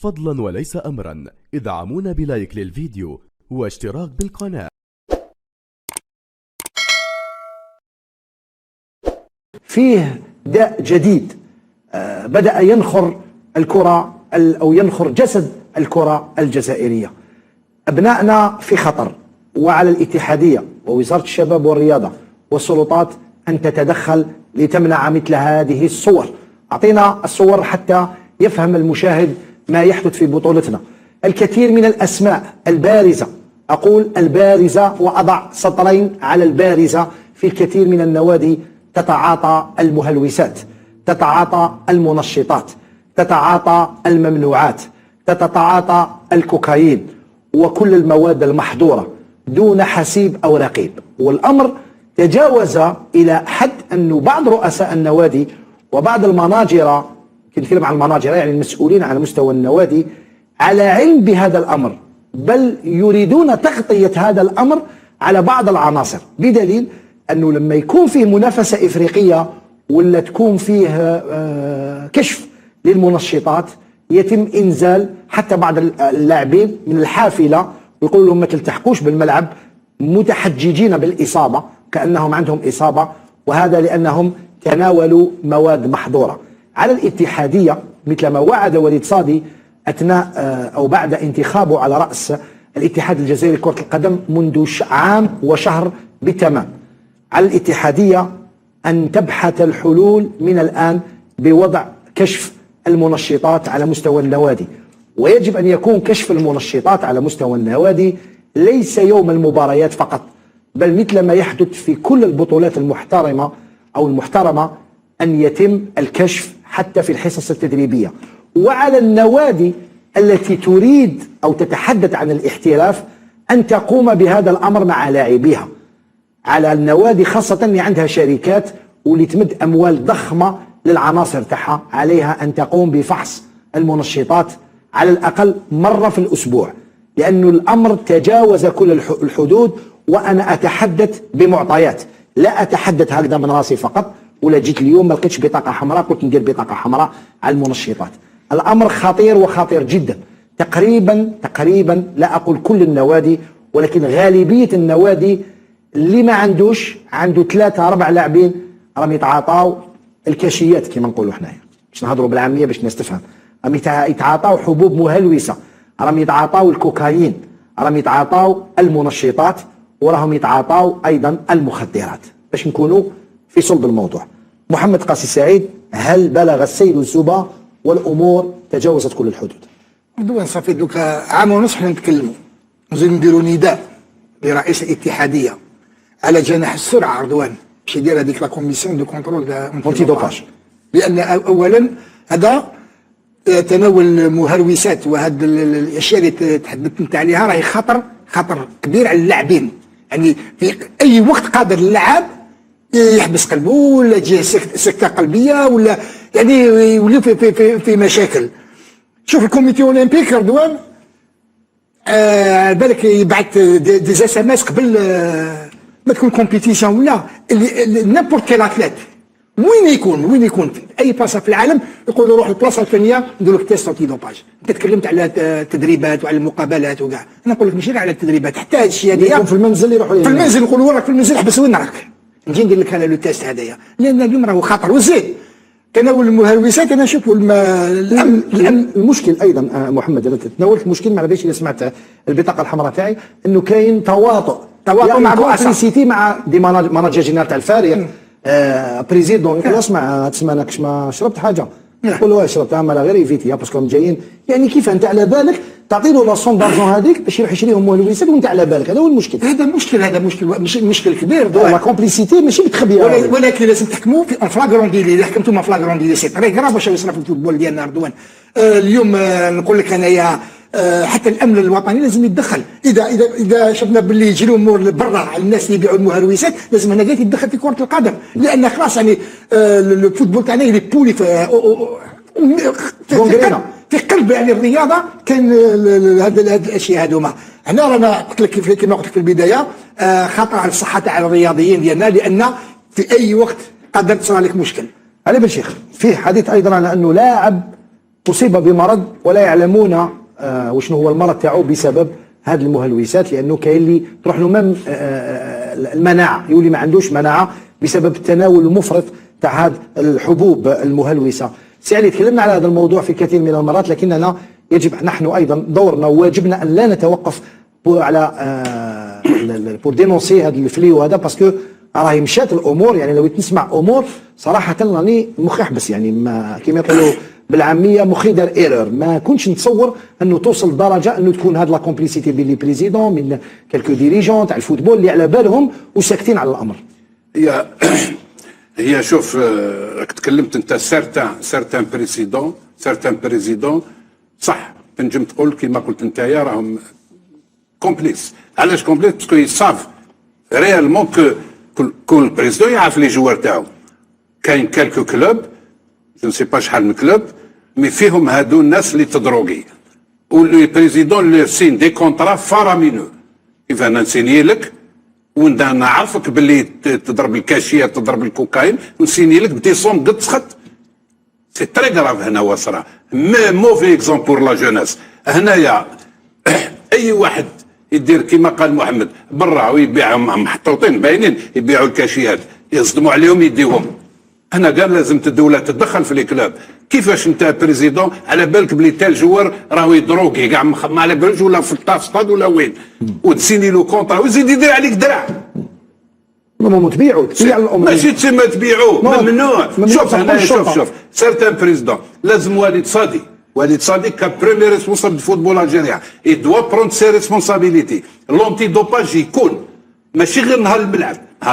فضلا وليس أمرا ادعمونا بلايك للفيديو واشتراك بالقناة. فيه داء جديد بدأ ينخر الكرة أو ينخر جسد الكرة الجزائرية. أبنائنا في خطر، وعلى الاتحادية ووزارة الشباب والرياضة والسلطات أن تتدخل لتمنع مثل هذه الصور. أعطينا الصور حتى يفهم المشاهد ما يحدث في بطولتنا. الكثير من الأسماء البارزة، أقول البارزة وأضع سطرين على البارزة، في الكثير من النوادي تتعاطى المهلوسات، تتعاطى المنشطات، تتعاطى الممنوعات، تتعاطى الكوكايين وكل المواد المحظورة دون حسيب أو رقيب. والأمر تجاوز إلى حد أن بعض رؤساء النوادي وبعض المناجرة، نتكلم عن المناجرة يعني المسؤولين على مستوى النوادي، على علم بهذا الأمر، بل يريدون تغطية هذا الأمر على بعض العناصر، بدليل أنه لما يكون فيه منافسة إفريقية ولا تكون فيه كشف للمنشطات يتم إنزال حتى بعض اللاعبين من الحافلة ويقولوا لهم ما تلتحقوش بالملعب، متحججين بالإصابة كأنهم عندهم إصابة، وهذا لأنهم تناولوا مواد محظورة. على الاتحادية مثل ما وعد وليد صادي أثناء أو بعد انتخابه على رأس الاتحاد الجزائري لكرة القدم منذ عام وشهر بالتمام، على الاتحادية أن تبحث الحلول من الآن بوضع كشف المنشطات على مستوى النوادي. ويجب أن يكون كشف المنشطات على مستوى النوادي ليس يوم المباريات فقط، بل مثل ما يحدث في كل البطولات المحترمة أو المحترمة أن يتم الكشف حتى في الحصص التدريبية. وعلى النوادي التي تريد أو تتحدث عن الاحتراف أن تقوم بهذا الأمر مع لاعبيها. على النوادي خاصة اللي عندها شركات واللي تمد أموال ضخمة للعناصر تاعها، عليها أن تقوم بفحص المنشطات على الأقل مرة في الأسبوع، لأن الأمر تجاوز كل الحدود. وأنا أتحدث بمعطيات، لا أتحدث هكذا من راسي فقط، ولا جيت اليوم ما لقيتش بطاقة حمراء قلت ندير بطاقة حمراء على المنشطات. الأمر خطير وخطير جدا. تقريبا لا أقول كل النوادي، ولكن غالبية النوادي اللي ما عنده 3-4 لاعبين راهم يتعاطاو الكاشيات كما نقولوا حنايا، باش نهضروا بالعاميه باش الناس تفهم. راهم يتعاطاو حبوب مهلوسه، راهم يتعاطاو الكوكايين، راهم يتعاطاو المنشطات، وراهم يتعاطاو ايضا المخدرات، باش نكونوا في صلب الموضوع. محمد قاسي سعيد، هل بلغ السيل الزبا والامور تجاوزت كل الحدود؟ دوان صافي دوك عام ونص حنا نتكلموا، نزيد نديروا نداء لرئيس الاتحاديه على جناح السرعه رضوان باش يدير هذيك لا كوميسيون دو كونترول اونتي دوباج، لان اولا هذا تناول المهلوسات وهذه الاشياء اللي تحدثت انت عليها راهي خطر كبير على اللاعبين. يعني في اي وقت قادر اللاعب يحبس قلبه ولا تجيه سكته قلبيه ولا يعني يوليو في مشاكل. شوف الكوميتي اولمبيك رضوان بالك يبعث دي اس ام اس قبل ما تكون كومبيتيسيون ولا نابورت كيل اتليت وين يكون في اي بلاصه في العالم يقولوا روح البلاصه الفلانيه نديروا لك تيست انتي دوباج. انت تكلمت على التدريبات وعلى المقابلات وكاع، انا نقول لك ماشي على التدريبات، حتى هذا الشيء هذايا يكون في المنزل يروحوا في المنزل نقولوا راك في المنزل احبس وين راك نجي ندير لك انا لو تيست هذايا، لان اليوم راهو خطر. وزيد تناول المهلوسات انا نشوف المشكل ايضا محمد، انا تناولت المشكل ما عرفتش اذا سمعت البطاقه الحمراء تاعي انه كاين تواطؤ يعني مع الرؤساء مع دي ماناجر جينيرال تاع الفريق بريزيدون يقول اسمع تسمى انك ما شربت حاجه، يقول له شربت لا غير ايفيتي باسكو جايين. يعني كيف انت على بالك تعطي له لاصون دارجون هذيك باش يروح يشريهم مهلوسات وانت على بالك؟ هذا هو المشكل. هذا مشكل كبير. لا كومبليسيتي ماشي متخبيه، ولكن لازم تحكموا في فلاغرون ديلي. اذا حكمتوا فلاغرون ديلي سي طري كراف باش يصرف الفوتبول ديالنا رضوان. اليوم نقول لك انايا حتى الامن الوطني لازم يتدخل. اذا شفنا باللي يجروا امور برا على الناس اللي يبيعوا المهلوسات لازم هنا يتدخل في كره القدم، لان خلاص يعني الفوتبول تاعنا اللي بولي في قلب يعني الرياضه كان هذه الاشياء هذوما. هنا رانا قلت لك كما قلت لك في البدايه خطر على الصحه تاع الرياضيين ديالنا، لان في اي وقت قدر تصرى لك مشكل. علي بن شيخ، فيه حديث ايضا على انه لاعب أصيب بمرض ولا يعلمون وشنو هو المرض تاعو بسبب هذه المهلوسات، لانه كاين اللي تروح له مام المناعه، يولي ما عندوش مناعه بسبب التناول المفرط تاع هذه الحبوب المهلوسه. سي علي تكلمنا على هذا الموضوع في كثير من المرات، لكننا يجب نحن ايضا دورنا وواجبنا ان لا نتوقف على بور دينونسي هذا الفليو هذا، باسكو راهي مشات الامور. يعني لو تسمع امور صراحه راني مخي يحبس، يعني ما كيما يقولوا بالعاميه مخي دار ايرور. ما كنتش نتصور انه توصل لدرجه انه تكون هذه لا كومبليسيتي بين لي بريزيدون من كالكو ديريجون تاع الفوتبول اللي على بالهم وساكتين على الامر. هي شوف، راك تكلمت انت سارتان بريزيدون صح، تنجم تقول كيما قلت انت راهم كومبليس. علاش كومبليس؟ باسكو يصاف ريالمون كل بريزيدون يعرف لي جوار تاعو. كاين كالكو كلوب جو سي با شحال من كلوب مي فيهم هادو الناس اللي تدروغي، واللي بريزيدون لو سين دي كونترا فارامينو. كيف انا نسيني لك وانا نعرفك باللي تضرب الكاشيه تضرب الكوكايين، ونسيني لك بدي صوم قد سخط. سي تري كراف هنا وصرا موفي اكزومبل بور لا جوناس. هنايا اي واحد يدير كيما قال محمد برا ويبيعهم محطوطين باينين، يبيعوا الكاشيات يصدموا عليهم يديهم. هنا قال لازم الدوله تتدخل في الكلاب. كيفاش انت بريزيدون على بالك بلي تال جوار راهو يدروكي كاع ما على بالوش ولا في الطاف ولا وين، وتسيني له كونطرا ويزيد يدير عليك درع. ماما تبيعوا تبيع الامور ماشي تسمى تبيعوا، ممنوع. شوف هنا شوف سيرتان بريزيدون لازم والد صادي كبريمير ريسبونسابل دو فوتبول الجيريان اي دوا بروند سي ريسبونسابيليتي. لونتي دوباج يكون ماشي غير نهار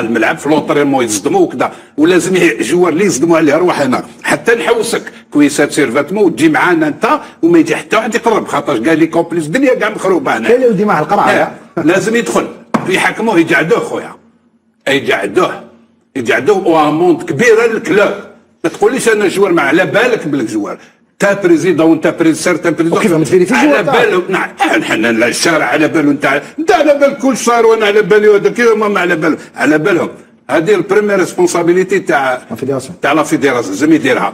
الملعب في لونطريمون يصدموا وكذا، ولازم جوار اللي يصدموا عليه روح هنا حتى نحوسك كويسات سيرفاتمون وتجي معانا انت وما يجي حتى واحد يقرب، خاطر قال لي كومبليس الدنيا كاع مخروبه هنا. كاين اللي مع القرعه لازم يدخل يحكموه يقعدوه خويا، يقعدوه واموند كبيره للكلوب. ما تقوليش انا جوار ما على بالك بالك جوار تا بريزيدون وانت سيرتان بريزيدون كيف ما تفيري في على بالو. نعم حنا الشارع على بالو، انت على بالك كل صار وانا على بالي هذا كيف ما على بالهم. هذه البريمير ريسبونسابيليتي تاع لا فيديراسيون لازم يديرها.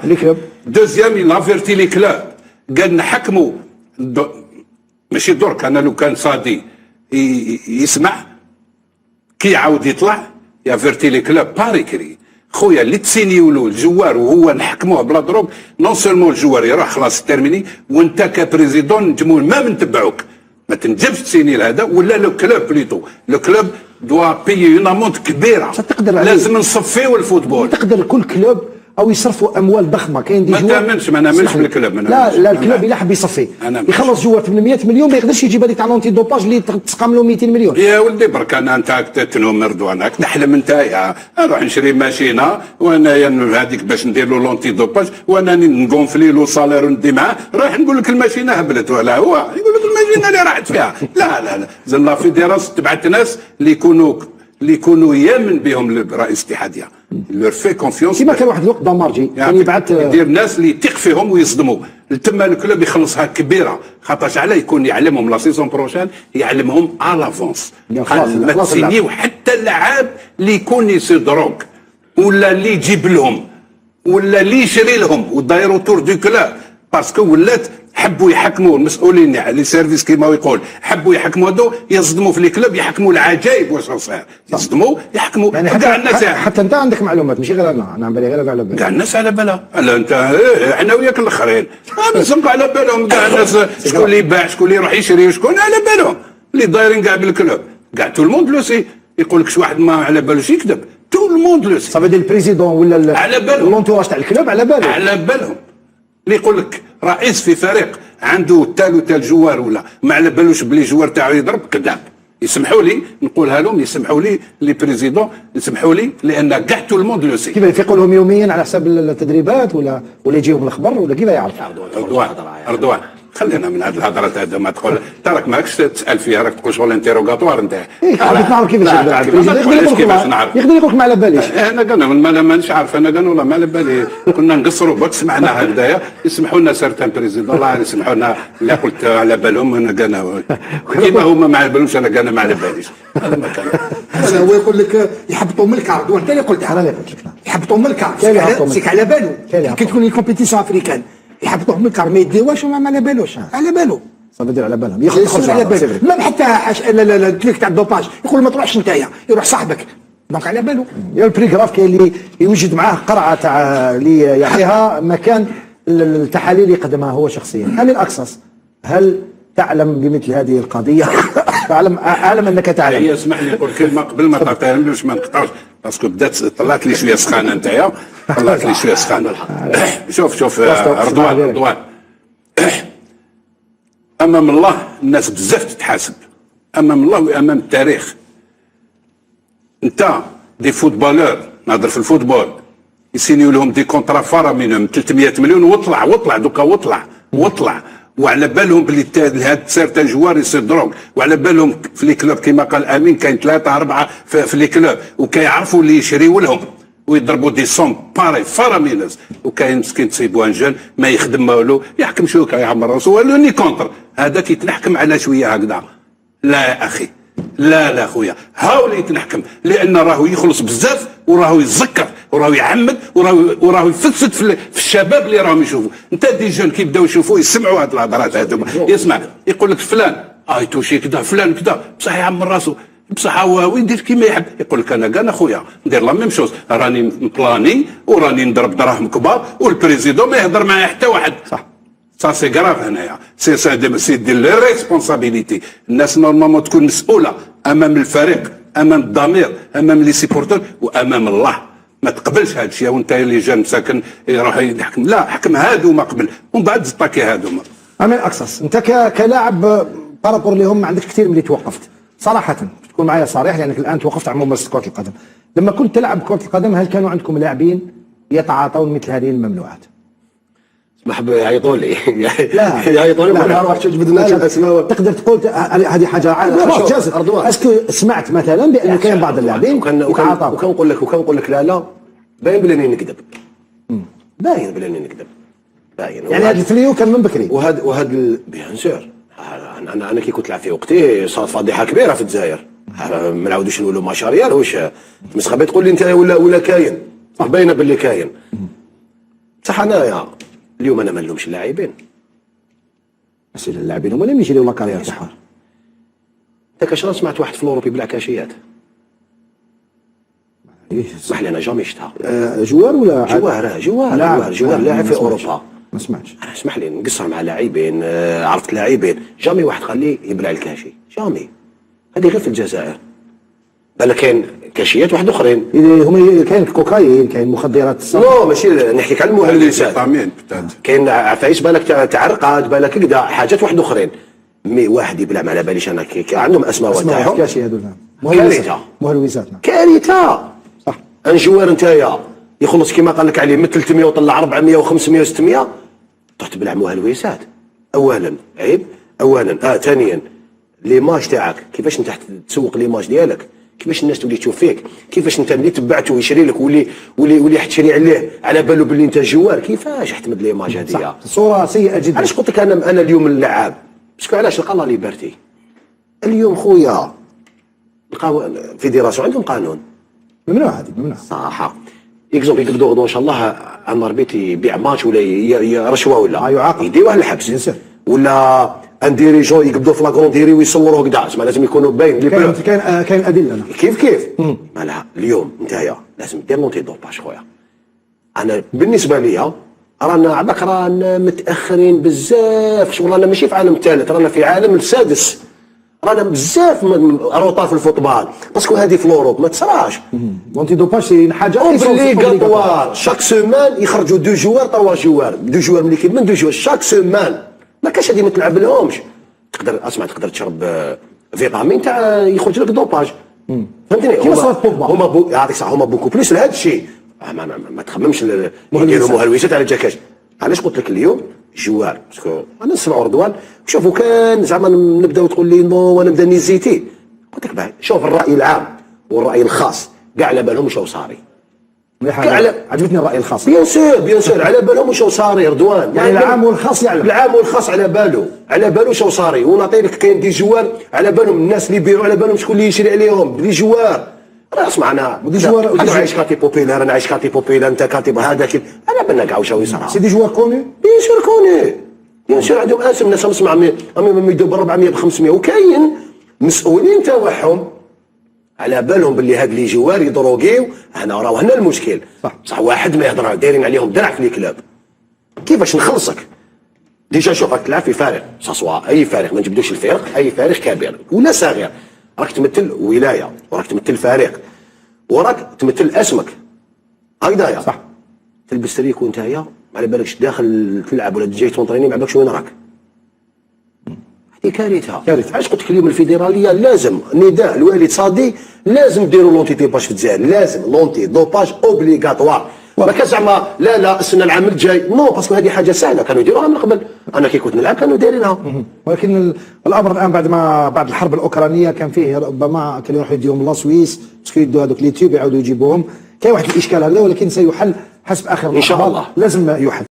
دوزيام لافيرتي لي كلوب قال نحكموا ماشي درك. انا لو كان صادي يسمع كي يعاود يطلع يا فيرتي لي كلوب باريكري خويا اللي تسينيو له الجوار وهو نحكموه بلا دروك. نون سولمون الجوار يروح خلاص تيرميني، وانت كبريزيدون نجمو ما نتبعوك، ما تنجمش تسيني لهذا ولا لو كلوب بليتو. لو كلوب دوا بيي اون امونت كبيره، لازم نصفيو الفوتبول. تقدر كل كلوب او يصرفوا اموال ضخمه. كاين دي ما نامنش بالكلوب. لا الكلوب اللي حب يصفي يخلص جوار 800 مليون ما يقدرش يجيب هذيك تاع لونتي دوباج اللي تسقم له 200 مليون. يا ولدي برك انت تنوم رضوانك تحلم انت يا نروح نشري ماشينه وانا هذيك باش ندير له لونتي دوباج وانا نقونفلي له صالير وندي معاه، راح نقول لك الماشينه هبلت ولا هو يقول لك الماشينه اللي راحت فيها. لا زين لا فيديراسيون تبعت ناس اللي يكونوا يامن بهم رئيس الاتحاديه لور في كونفيونس. كيما كان واحد الوقت دامارجي يعني يبعث يدير ناس اللي يثق فيهم ويصدموا. تما الكلوب يخلصها كبيره، خاطرش علاه يكون يعلمهم لا سيزون بروشان، يعلمهم لافونس. ما تسينيو حتى اللعاب اللي يكون يسي دروك ولا اللي يجيب لهم ولا اللي يشري لهم ودايروا تور دو كلوب، باسكو ولات حبوا يحكموا المسؤولين يعني لي سيرفيس كيما يقول حبوا يحكموا هذو يصدموا في الكلوب، يحكموا العجائب واش صاير، يصدموا يحكموا يعني كاع الناس. حتى انت عندك معلومات ماشي غير انا عم بالي غير على بالي كاع الناس على بالها. لا انت احنا وياك الاخرين نسمقوا على بالهم كاع الناس، شكون اللي يباع شكون اللي يروح يشري وشكون على بالهم اللي دايرين كاع بالكلوب. كاع تو الموند لو سي، يقول لك شي واحد ما على بالوش يكذب، تو الموند لو سي. صافي ديال البريزيدون ولا على بالهم لونتوراج تاع الكلوب على بالهم اللي يقول لك رئيس في فريق عنده تال وتال جوار ولا ما على بالوش بلي جوار تاعو يضرب كذاب. يسمحوا لي نقولها لهم، يسمحوا لي لي بريزيدون، يسمحوا لي لان كاع تو الموند لو سي. كيف يفيقوا لهم يوميا على حساب التدريبات ولا يجيهم الخبر ولا كيف يعرف؟ رضوان خلينا من هذه الهضره هذا ما تقول تراك ماكش تسال فيها، راك تقول شغل انتيروغاتوار انت. حبيت نعرف كيفاش يقدر يقول لك ما على باليش. انا قلنا مانيش عارف، انا قلنا والله ما على بالي، كنا نقصروا بك سمعنا هكذايا. يسمحوا لنا سيرتان بريزيدون الله يسمحوا لنا اللي قلت على بالهم، انا قلنا كيما هما ما على بالهمش انا قلنا ما على باليش. هذا ما كان. هو يقول لك يحبطوا من الكارد، وانت اللي قلتها يحبطوا من الكارد سيك على بالو كي تكون الكومبيتيسيون افريكان يحبطوه من الكار ما يديوهش وما على بالوش على بالو صافي يدير على بالهم يخرج على بالو ما حتى لا التريك تاع الدوباج يقول ما تروحش نتايا يروح صاحبك دونك على بالو. يا البريغراف كاين اللي يوجد معاه قرعه تاع اللي يعطيها مكان التحاليل اللي يقدمها هو شخصيا. امين اقصص، هل تعلم بمثل هذه القضيه؟ اعلم انك تعلم. هي اسمح لي نقول كلمه قبل ما تعطيها باش ما نقطعوش باسكو بدات طلعت لي شويه سخانه نتايا طلعت لي شويه سخانه. شوف رضوان امام الله الناس بزاف تتحاسب امام الله وامام التاريخ. انت دي فوتبالور نهضر في الفوتبول يسينيو لهم دي كونترا فارامينهم 300 مليون واطلع دوكا واطلع وعلى بالهم بلي هاد سيرتان جوار يصير دروك وعلى بالهم في لي كلوب كيما قال امين كاين 3 4 في لي كلوب وكيعرفوا اللي يشريو لهم ويضربوا دي سوم باري فارامينوس وكاين مسكين تصيبوا انجل ما يخدم والو يحكم شوكه يعمر راسو والو ني كونتر هذاك يتنحكم على شويه هكذا. لا يا اخي لا خويا هاو اللي يتنحكم لان راهو يخلص بزاف وراهو يتذكر وراهو يعمد وراهو يفسد في الشباب اللي راهم يشوفوا. انت دي جون كي يبداو يشوفوا يسمعوا هاد الهضرات هذوما يسمع يقول لك فلان توشي كذا فلان كذا بصح يعمر راسو بصح هو يدير كيما يحب يقول لك انا كان اخويا ندير لا ميم شوز راني مبلاني وراني نضرب دراهم كبار والبريزيدون ما يهضر معايا حتى واحد. صح سا سي كراف هنايا سي دي لي ريسبونسابيليتي. الناس نورمالمون تكون مسؤوله امام الفريق امام الضمير امام لي سيبورتور وامام الله. ما تقبلش هذا الشيء وانت اللي جا مساكن يروح يحكم لا حكم هادوما قبل ومن بعد زطاكي هادوما. امين اقصص انت كلاعب بارابور لهم ما عندك كثير من اللي توقفت صراحه تكون معايا صريح لانك الان توقفت عن ممارسه كره القدم. لما كنت تلعب كره القدم هل كانوا عندكم لاعبين يتعاطون مثل هذه الممنوعات؟ محب يعيطوا لي لا يعيطوا لي ما نروحش نجبد الناس اسماء. تقدر تقول هذه حاجه خلاص جازت. اسكو سمعت مثلا بان كاين بعض اللاعبين يتعاطوا وكنقول لك لا باين بلاني نكذب باين بلاني نكذب باين يعني هذا الفليو كان من بكري وهذا بيان سور. انا كي كنت لعب في وقتي صارت فضيحه كبيره في الجزائر ما نعاودوش نقولوا ماشاريال واش مسخبي تقول لي انت ولا كاين باينه باللي كاين. بصح انايا اليوم انا ما نلومش اللاعبين بس اللاعبين هما اللي يجريو لا كارير تاعهم. انت كاش سمعت واحد في الاوروبي بلع كاشيات؟ اسمح لي انا جامي شفتها. جوار ولا جوار لاعب في اوروبا ما سمعتش. اسمح لي نقصر مع لاعبين عرفت لاعبين جامي واحد قال لي يبلع الكاشي جامي. هذه غير في الجزائر بالك كاين كاشيات واحد اخرين هما كاين كوكايين كاين مخدرات لا ماشي نحكي على المهلوسات كاين عفايس بالك تاع رقاد بالك كذا حاجات واحد اخرين مي واحد يبلع ما على باليش انا عندهم اسماء تاعهم كاشي هذول مهلوسات كارثه صح. ان جوار نتايا يخلص كيما قال لك عليه من 300 وطلع 400 و500 و600 تروح تبلع مهلوسات. اولا عيب ثانيا ليماج تاعك كيفاش انت تسوق ليماج ديالك كيفاش الناس تولي تشوف فيك كيفاش انت اللي تبعته يشري لك ولي تشري عليه على باله باللي انت جوار كيفاش احتمد ليماج هذه صوره سيئه جدا. علاش قلت لك انا اليوم اللعاب باسكو علاش لقى الله ليبرتي اليوم خويا فيديراسيون عندهم قانون ممنوع هذه ممنوع صح. اكزومبل يقبضوا غدوه ان شاء الله عن ربيت يبيع ماتش ولا رشوه ولا يعاقب يديوه للحبس ولا ان ديريجون يقبضوا في لاكرونديري ويصوروه كدا ما لازم يكونوا باين كاين ادله كيف مالها اليوم نتايا لازم دير لونتي دوباج خويا. انا بالنسبه ليا رانا متاخرين بزاف شغل. رانا ماشي في عالم ثالث رانا في عالم السادس. رانا بزاف روطا في الفوتبال باسكو هذه في الاوروب ما تصراش. لونتي دوباج شي حاجه اوبليغاتوار شاك سيمان يخرجوا 2 جوار 3 جوار 2 جوار ملي كيما 2 جوار شاك سيمان ما كاش هذه ما تلعب لهمش. تقدر تشرب فيتامين تاع يخرج لك دوباج فهمتني. هما يعطيك الصح هما بوكو بليس لهذا الشيء ما تخممش يديروا مهلوسات على جاكاش. علاش قلت لك اليوم جوار باسكو انا نسمعوا رضوان شوفوا كان زعما نبداو تقول لي نو وانا نبدا نيزيتي قلت لك بعد شوف الراي العام والراي الخاص كاع على بالهم واش صاري. عجبتني الراي الخاص بيان سور على بالهم واش صاري رضوان يعني العام والخاص يعلم العام والخاص على باله واش صاري. ونعطي لك كاين دي جوار على بالهم الناس اللي يبيعوا على بالهم شكون اللي يشري عليهم دي جوار راه اسمع انا ودي جوار انا عايش كاتي بوبيلار، انا عايش كاتي بوبيلار، انت كاتب هذاك، انا بنا كاع واش يصرى. سي دي جوار كوني بيان سور كوني، بيان سور عندهم اسم الناس نسمع يدوا ب 400 ب 500، وكاين مسؤولين تاعهم على بالهم باللي هاد لي جوار يدروغيو. راهو هنا المشكل. صح واحد ما يهضر دايرين عليهم درع في الكلاب. كيفاش نخلصك؟ ديجا شوف راك تلعب في فريق ساسوا اي فريق، ما نجبدوش الفرق، اي فريق كبير ولا صغير، راك تمثل ولايه وراك تمثل فريق وراك تمثل اسمك هكذايا. صح. تلبس تريكو نتايا ما على بالكش داخل تلعب ولا جاي تونطريني ما على بالكش وين راك. هذه كارثه. علاش قلت لك اليوم الفيدراليه لازم نداء الوالد صادي، لازم ديروا لونتي دوباج في الجزائر، لازم لونتي دوباج اوبليغاتوار. ما كان زعما لا السنه العام الجاي، نو باسكو هذه حاجه سهله كانوا يديروها من قبل. انا كي كنت نلعب كانوا دايرينها. ولكن الامر الان بعد الحرب الاوكرانيه كان فيه ربما كانوا يروحوا يديهم لا سويس باسكو يدوا هذوك لي تيوب يعاودوا يجيبوهم. كاين واحد الاشكال هذا ولكن سيحل حسب اخر ان شاء الله، لازم يحل.